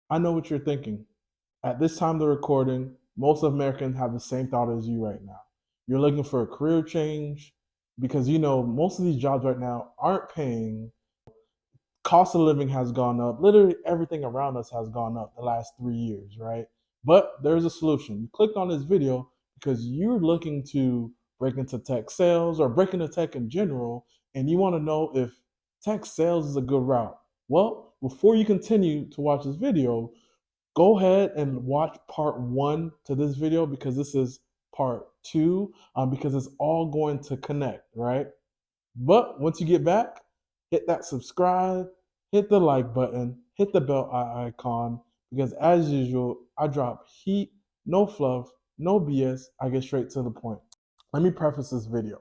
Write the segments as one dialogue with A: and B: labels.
A: I know what you're thinking. At this time of the recording, most Americans have the same thought as you right now. You're looking for a career change because most of these jobs right now aren't paying. Cost of living has gone up. Literally everything around us has gone up the last 3 years, right? But there's a solution. You clicked on this video because you're looking to break into tech sales or break into tech in general, and you want to know if tech sales is a good route. Well, before you continue to watch this video, go ahead and watch part one to this video because this is part two, because it's all going to connect, right? But once you get back, hit that subscribe, hit the like button, hit the bell icon, because as usual, I drop heat, no fluff, no BS. I get straight to the point. Let me preface this video.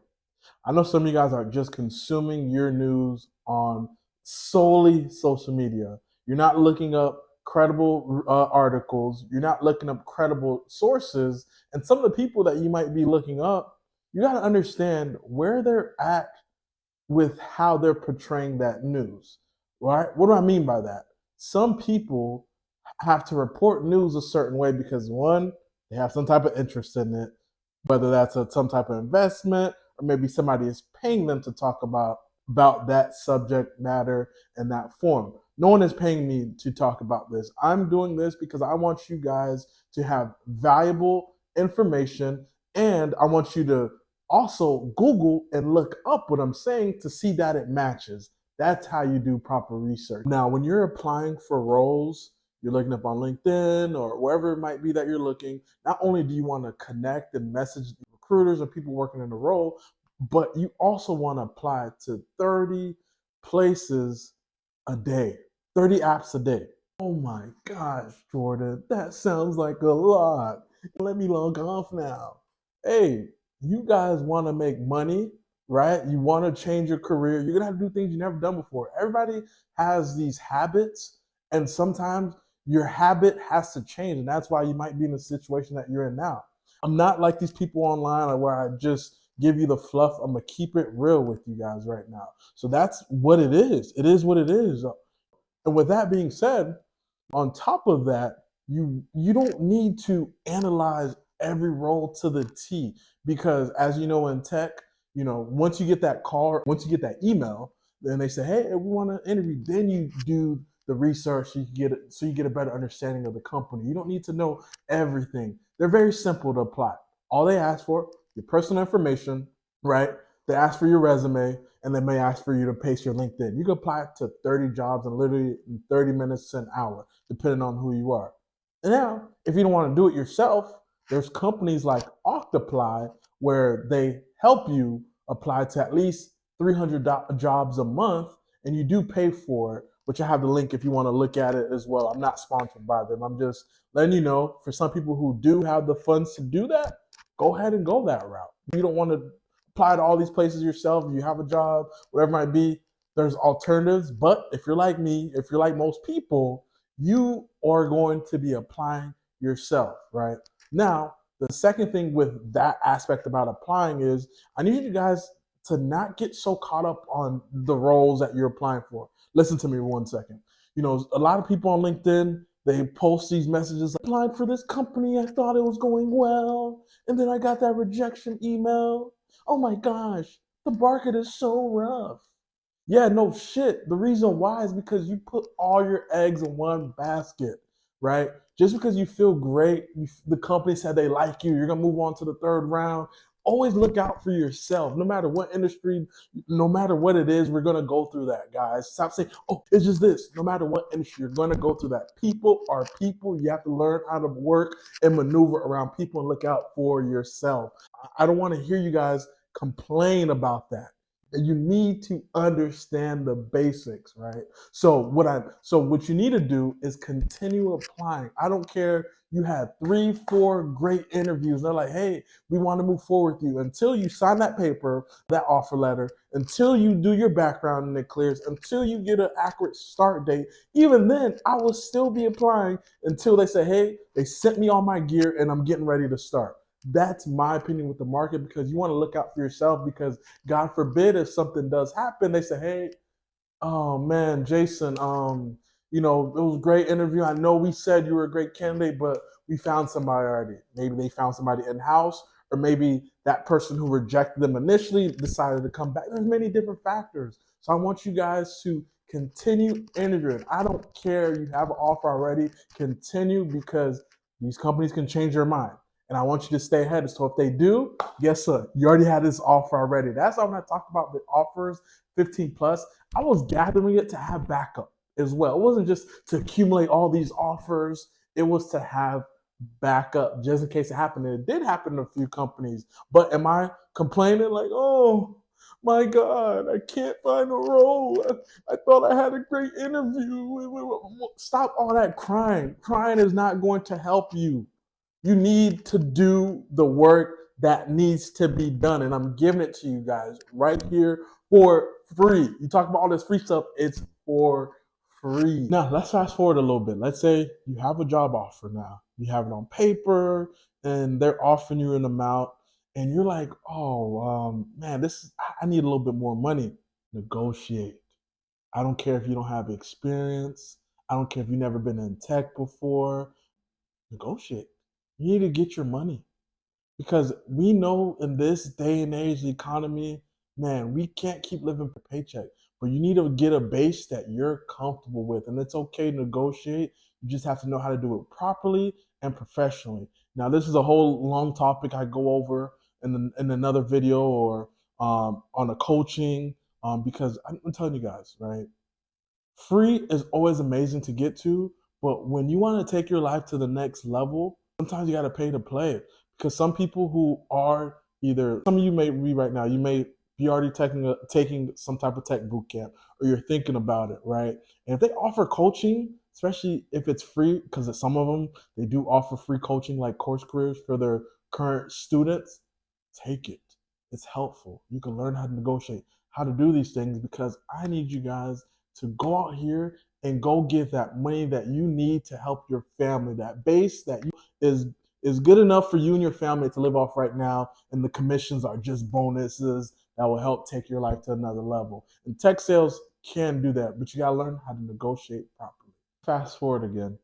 A: I know some of you guys are just consuming your news on solely social media. You're not looking up credible articles. You're not looking up credible sources. And some of the people that you might be looking up, you got to understand where they're at with how they're portraying that news, right? What do I mean by that? Some people have to report news a certain way because one, they have some type of interest in it, whether that's some type of investment or maybe somebody is paying them to talk about that subject matter in that form. No one is paying me to talk about this. I'm doing this because I want you guys to have valuable information, and I want you to also Google and look up what I'm saying to see that it matches. That's how you do proper research. Now, when you're applying for roles, you're looking up on LinkedIn or wherever it might be that you're looking, not only do you want to connect and message recruiters or people working in the role, but you also want to apply to 30 places a day, 30 apps a day. Oh my gosh, Jordan, that sounds like a lot. Let me log off now. Hey, you guys want to make money, right? You want to change your career. You're going to have to do things you've never done before. Everybody has these habits, and sometimes your habit has to change. And that's why you might be in the situation that you're in now. I'm not like these people online where I just give you the fluff. I'm going to keep it real with you guys right now. So that's what it is. It is what it is. And with that being said, on top of that, you don't need to analyze every role to the T because as you know in tech, once you get that call, once you get that email, then they say, "Hey, we want to interview." Then you do the research so you get a better understanding of the company. You don't need to know everything. They're very simple to apply. All they ask for, your personal information, right? They ask for your resume, and they may ask for you to paste your LinkedIn. You can apply to 30 jobs in literally 30 minutes to an hour, depending on who you are. And now, if you don't want to do it yourself, there's companies like Octoply where they help you apply to at least 300 jobs a month, and you do pay for it, which I have the link if you want to look at it as well. I'm not sponsored by them. I'm just letting you know, for some people who do have the funds to do that, go ahead and go that route. You don't want to apply to all these places yourself. You have a job, whatever it might be. There's alternatives. But if you're like me, if you're like most people, you are going to be applying yourself, right? Now, the second thing with that aspect about applying is I need you guys to not get so caught up on the roles that you're applying for. Listen to me 1 second. A lot of people on LinkedIn, they post these messages like, applied for this company, I thought it was going well, and then I got that rejection email. Oh my gosh, the market is so rough. Yeah, no shit. The reason why is because you put all your eggs in one basket, right? Just because you feel great, the company said they like you, you're gonna move on to the third round. Always look out for yourself. No matter what industry, no matter what it is, we're gonna go through that, guys. Stop saying, "Oh, it's just this." No matter what industry, you're gonna go through that. People are people. You have to learn how to work and maneuver around people and look out for yourself. I don't want to hear you guys complain about that. You need to understand the basics, right? So what you need to do is continue applying. I don't care you had 3 4 great interviews, they're like, "Hey, we want to move forward with you." Until you sign that paper, that offer letter, until you do your background and it clears, until you get an accurate start date, even then I will still be applying until they say, "Hey, they sent me all my gear and I'm getting ready to start." That's my opinion with the market, because you want to look out for yourself, because God forbid if something does happen, they say, "Hey, oh man, Jason, it was a great interview. I know we said you were a great candidate, but we found somebody already. Maybe they found somebody in-house, or maybe that person who rejected them initially decided to come back. There's many different factors. So I want you guys to continue interviewing. I don't care you have an offer already. Continue, because these companies can change their mind. And I want you to stay ahead. So if they do, guess what? You already had this offer already. That's why when I talked about the offers, 15 plus, I was gathering it to have backup as well. It wasn't just to accumulate all these offers. It was to have backup just in case it happened. And it did happen in a few companies. But am I complaining like, oh my God, I can't find a role. I thought I had a great interview. Stop all that crying. Crying is not going to help you. You need to do the work that needs to be done. And I'm giving it to you guys right here for free. You talk about all this free stuff, it's for free. Now, let's fast forward a little bit. Let's say you have a job offer now. You have it on paper and they're offering you an amount, and you're like, oh, man, I need a little bit more money. Negotiate. I don't care if you don't have experience. I don't care if you've never been in tech before. Negotiate. You need to get your money, because we know in this day and age, the economy, man, we can't keep living per paycheck. But you need to get a base that you're comfortable with, and it's okay to negotiate. You just have to know how to do it properly and professionally. Now, this is a whole long topic I go over in another video, or on a coaching, because I'm telling you guys, right? Free is always amazing to get to, but when you want to take your life to the next level, sometimes you got to pay to play. Because some people who are either, some of you may be right now, you may be already taking some type of tech boot camp, or you're thinking about it, right? And if they offer coaching, especially if it's free, because some of them, they do offer free coaching like Course Careers for their current students, take it. It's helpful. You can learn how to negotiate, how to do these things, because I need you guys to go out here and go get that money that you need to help your family. That base that you is good enough for you and your family to live off right now, and the commissions are just bonuses that will help take your life to another level. And tech sales can do that, but you gotta learn how to negotiate properly. Fast forward again.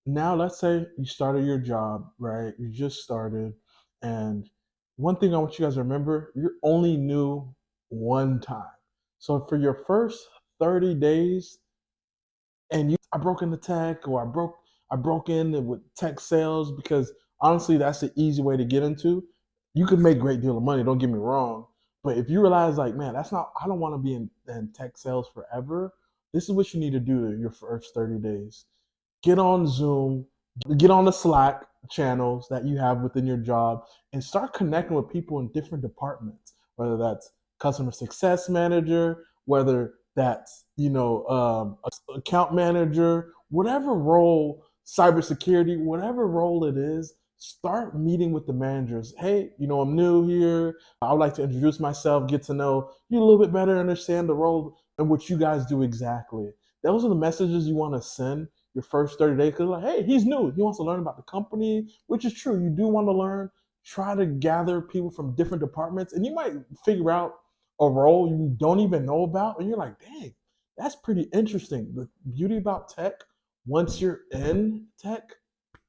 A: Now let's say you started your job, right? You just started, and one thing I want you guys to remember, you're only new one time. So for your first 30 days, and I broke into tech, or I broke in with tech sales, because honestly that's the easy way to get into. You could make a great deal of money, don't get me wrong, but if you realize like, man, that's not, I don't want to be in tech sales forever, this is what you need to do to your first 30 days. Get on Zoom, get on the Slack channels that you have within your job, and start connecting with people in different departments, whether that's customer success manager, whether that's, account manager, whatever role, cybersecurity, whatever role it is, start meeting with the managers. Hey, I'm new here. I would like to introduce myself, get to know you a little bit better, understand the role and what you guys do exactly. Those are the messages you want to send your first 30 days, because like, hey, he's new. He wants to learn about the company, which is true. You do want to learn. Try to gather people from different departments, and you might figure out a role you don't even know about, and you're like, dang, that's pretty interesting. The beauty about tech, once you're in tech,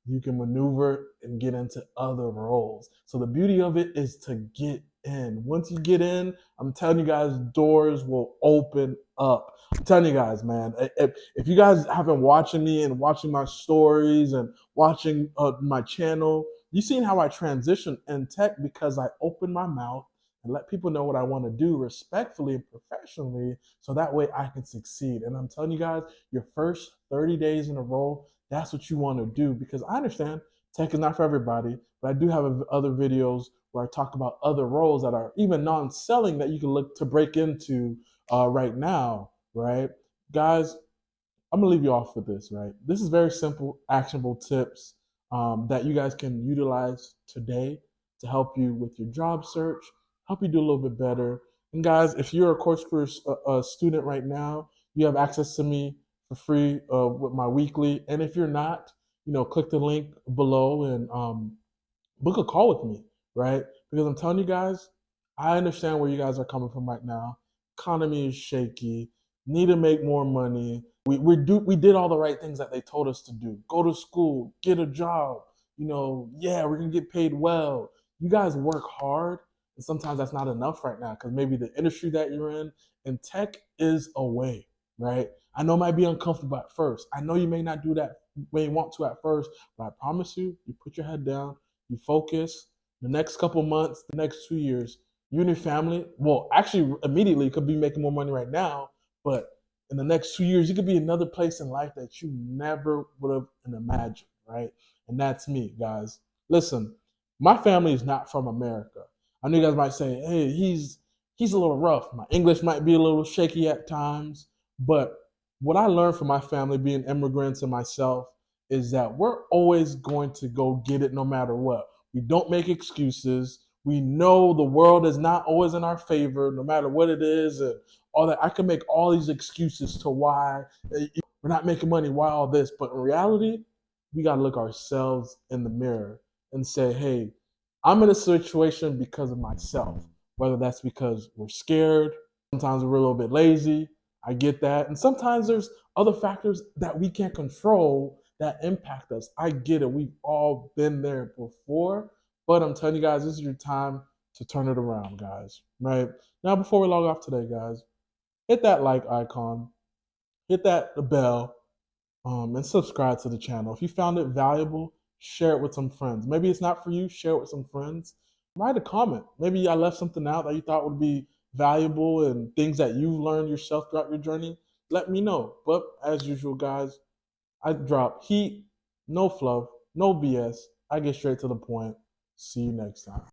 A: you can maneuver and get into other roles. So the beauty of it is to get in. Once you get in, I'm telling you guys, doors will open up. I'm telling you guys, man, if you guys have been watching me and watching my stories and watching my channel, you've seen how I transition in tech, because I open my mouth and let people know what I want to do respectfully and professionally, so that way I can succeed. And I'm telling you guys, your first 30 days in a row, that's what you want to do, because I understand tech is not for everybody, but I do have other videos where I talk about other roles that are even non-selling that you can look to break into right now, right? Guys, I'm gonna leave you off with this, right? This is very simple, actionable tips that you guys can utilize today to help you with your job search, help you do a little bit better. And guys, if you're a Course Careers student right now, you have access to me for free with my weekly. And if you're not, click the link below and book a call with me, right? Because I'm telling you guys, I understand where you guys are coming from right now. Economy is shaky. need to make more money. We did all the right things that they told us to do. Go to school, get a job. Yeah, we're gonna get paid well. You guys work hard, and sometimes that's not enough right now because maybe the industry that you're in and tech is a way, right? I know it might be uncomfortable at first. I know you may not do that when you want to at first, but I promise you, you put your head down, you focus. The next couple months, the next 2 years, you and your family, well, actually, immediately, you could be making more money right now, but in the next 2 years, you could be another place in life that you never would have imagined, right? And that's me, guys. Listen, my family is not from America. I know you guys might say, "Hey, he's a little rough. My English might be a little shaky at times," but what I learned from my family, being immigrants and myself, is that we're always going to go get it no matter what. We don't make excuses. We know the world is not always in our favor, no matter what it is, and all that. I can make all these excuses to why we're not making money, why all this, but in reality, we got to look ourselves in the mirror and say, hey, I'm in a situation because of myself, whether that's because we're scared, sometimes we're a little bit lazy. I get that. And sometimes there's other factors that we can't control that impact us. I get it. We've all been there before. But I'm telling you guys, this is your time to turn it around, guys. Right? Now, before we log off today, guys, hit that like icon, hit the bell, and subscribe to the channel. If you found it valuable, share it with some friends. Maybe it's not for you, share it with some friends. Write a comment. Maybe I left something out that you thought would be valuable and things that you've learned yourself throughout your journey. Let me know. But as usual, guys, I drop heat, no fluff, no BS. I get straight to the point. See you next time.